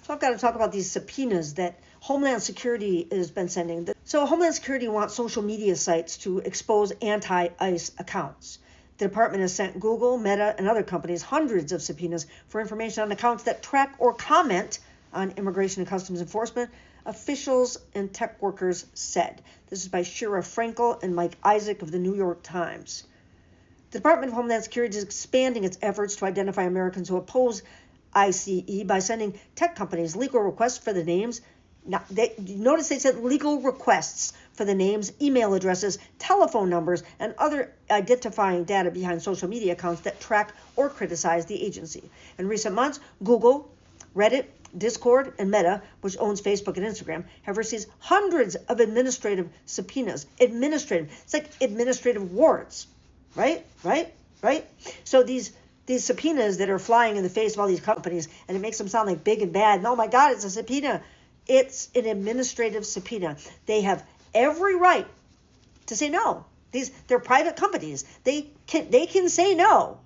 So I've got to talk about these subpoenas that Homeland Security has been sending. So Homeland Security wants social media sites to expose anti-ICE accounts. The department has sent Google, Meta, and other companies hundreds of subpoenas for information on accounts that track or comment on immigration and customs enforcement, officials and tech workers said. This is by Shira Frankel and Mike Isaac of the New York Times. The Department of Homeland Security is expanding its efforts to identify Americans who oppose ICE by sending tech companies legal requests for the names. Notice they said legal requests for the names, email addresses, telephone numbers, and other identifying data behind social media accounts that track or criticize the agency. In recent months, Google, Reddit, Discord, and Meta, which owns Facebook and Instagram, have received hundreds of administrative subpoenas. It's like administrative warrants, right? So these subpoenas that are flying in the face of all these companies, and it makes them sound like big and bad. And oh my God, it's a subpoena. It's an administrative subpoena. They have every right to say no. They're private companies. They can say no.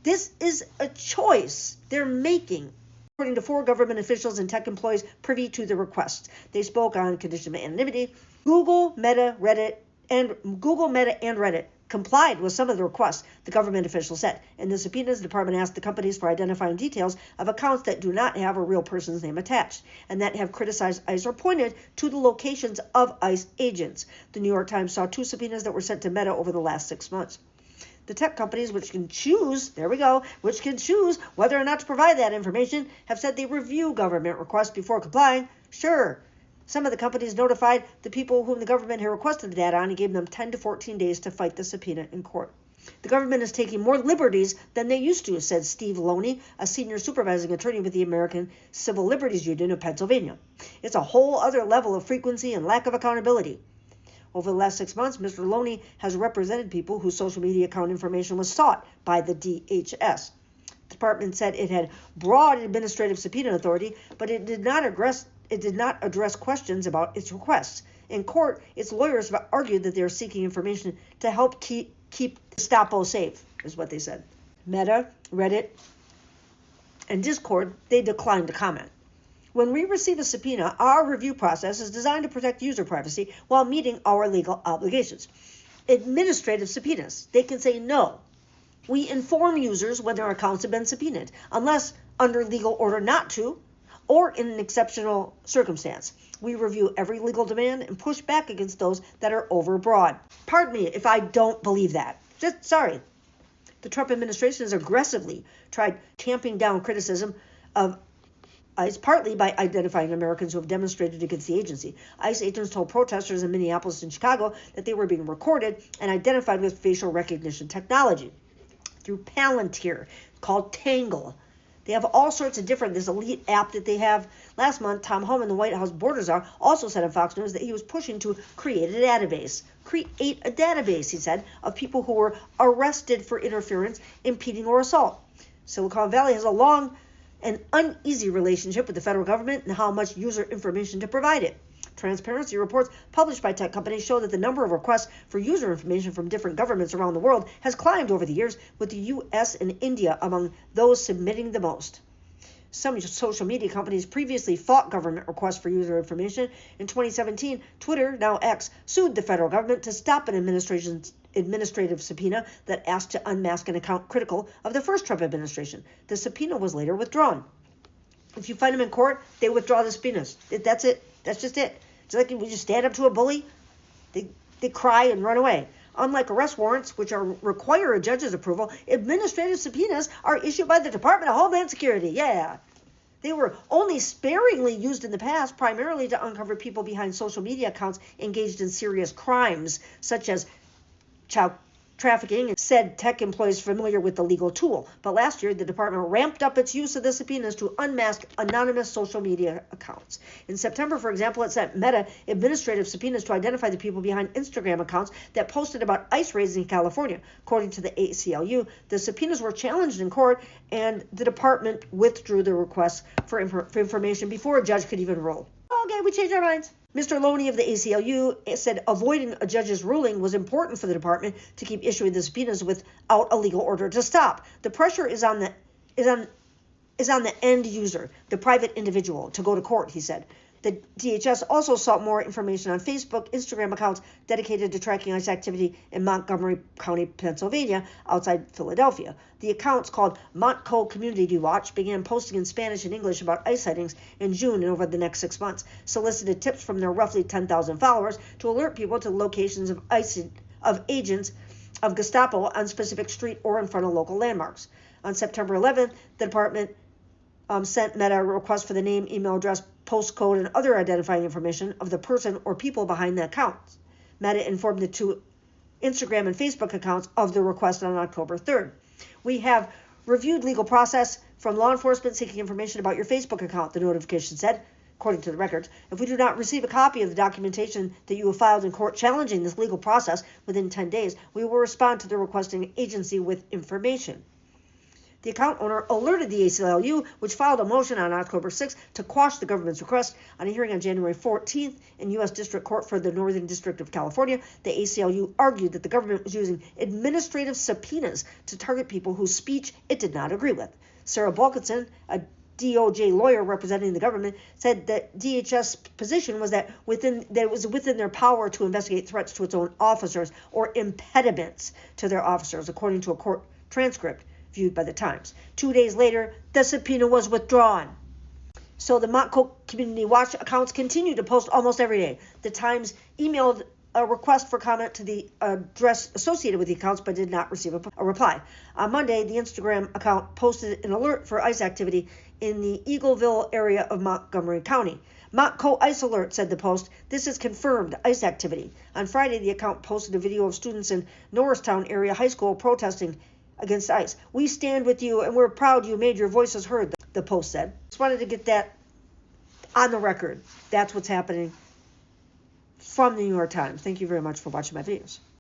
This is a choice they're making. According to 4 government officials and tech employees privy to the requests, they spoke on condition of anonymity. Google, Meta, and Reddit complied with some of the requests, the government official said. In the subpoenas, the department asked the companies for identifying details of accounts that do not have a real person's name attached and that have criticized ICE or pointed to the locations of ICE agents. The New York Times saw 2 subpoenas that were sent to Meta over the last 6 months. The tech companies, which can choose whether or not to provide that information, have said they review government requests before complying. Sure. Some of the companies notified the people whom the government had requested the data on and gave them 10 to 14 days to fight the subpoena in court. The government is taking more liberties than they used to, said Steve Loney, a senior supervising attorney with the American Civil Liberties Union of Pennsylvania. It's a whole other level of frequency and lack of accountability. Over the last 6 months, Mr. Loney has represented people whose social media account information was sought by the DHS. The department said it had broad administrative subpoena authority, but it did not address questions about its requests. In court, its lawyers have argued that they are seeking information to help keep Gestapo safe, is what they said. Meta, Reddit, and Discord, they declined to comment. When we receive a subpoena, our review process is designed to protect user privacy while meeting our legal obligations. Administrative subpoenas, they can say no. We inform users when their accounts have been subpoenaed, unless under legal order not to, or in an exceptional circumstance. We review every legal demand and push back against those that are overbroad. Pardon me if I don't believe that. Sorry. The Trump administration has aggressively tried tamping down criticism of ICE, partly by identifying Americans who have demonstrated against the agency. ICE agents told protesters in Minneapolis and Chicago that they were being recorded and identified with facial recognition technology through Palantir, called Tangle. They have all sorts of this elite app that they have. Last month, Tom Homan, the White House border czar, also said on Fox News that he was pushing to create a database. Create a database, he said, of people who were arrested for interference, impeding, or assault. Silicon Valley has a long and uneasy relationship with the federal government and how much user information to provide it. Transparency reports published by tech companies show that the number of requests for user information from different governments around the world has climbed over the years, with the U.S. and India among those submitting the most. Some social media companies previously fought government requests for user information. In 2017, Twitter, now X, sued the federal government to stop an administrative subpoena that asked to unmask an account critical of the first Trump administration. The subpoena was later withdrawn. If you find them in court, they withdraw the subpoenas. That's it. That's just it. It's like we just stand up to a bully, they cry and run away. Unlike arrest warrants, which require a judge's approval, administrative subpoenas are issued by the Department of Homeland Security. Yeah. They were only sparingly used in the past, primarily to uncover people behind social media accounts engaged in serious crimes, such as child trafficking, said tech employees familiar with the legal tool. But last year, the department ramped up its use of the subpoenas to unmask anonymous social media accounts. In September, for example, it sent Meta administrative subpoenas to identify the people behind Instagram accounts that posted about ICE raids in California. According to the ACLU, the subpoenas were challenged in court, and the department withdrew the requests for information before a judge could even rule. Okay, we changed our minds. Mr. Loney of the ACLU said avoiding a judge's ruling was important for the department to keep issuing the subpoenas without a legal order to stop. The pressure is on is on the end user, the private individual, to go to court, he said. The DHS also sought more information on Facebook, Instagram accounts dedicated to tracking ICE activity in Montgomery County, Pennsylvania, outside Philadelphia. The accounts, called Montco Community Watch, began posting in Spanish and English about ICE sightings in June and over the next 6 months, solicited tips from their roughly 10,000 followers to alert people to locations of ICE of agents of Gestapo on specific street or in front of local landmarks. On September 11th, the department sent Meta a request for the name, email address, postcode, and other identifying information of the person or people behind the accounts. Meta informed the two Instagram and Facebook accounts of the request on October 3rd. We have reviewed legal process from law enforcement seeking information about your Facebook account, the notification said, according to the records. If we do not receive a copy of the documentation that you have filed in court challenging this legal process within 10 days, we will respond to the requesting agency with information. The account owner alerted the ACLU, which filed a motion on October 6th to quash the government's request. On a hearing on January 14th in U.S. District Court for the Northern District of California, the ACLU argued that the government was using administrative subpoenas to target people whose speech it did not agree with. Sarah Balkinson, a DOJ lawyer representing the government, said that DHS' position was that it was within their power to investigate threats to its own officers or impediments to their officers, according to a court transcript viewed by the Times. 2 days later, the subpoena was withdrawn. So the Montco Community Watch accounts continue to post almost every day. The Times emailed a request for comment to the address associated with the accounts, but did not receive a reply. On Monday, the Instagram account posted an alert for ICE activity in the Eagleville area of Montgomery County. Montco ICE alert, said the post. This is confirmed ICE activity. On Friday, the account posted a video of students in Norristown area high school protesting against ICE. We stand with you, and we're proud you made your voices heard, the post said. Just wanted to get that on the record. That's what's happening from the New York Times. Thank you very much for watching my videos.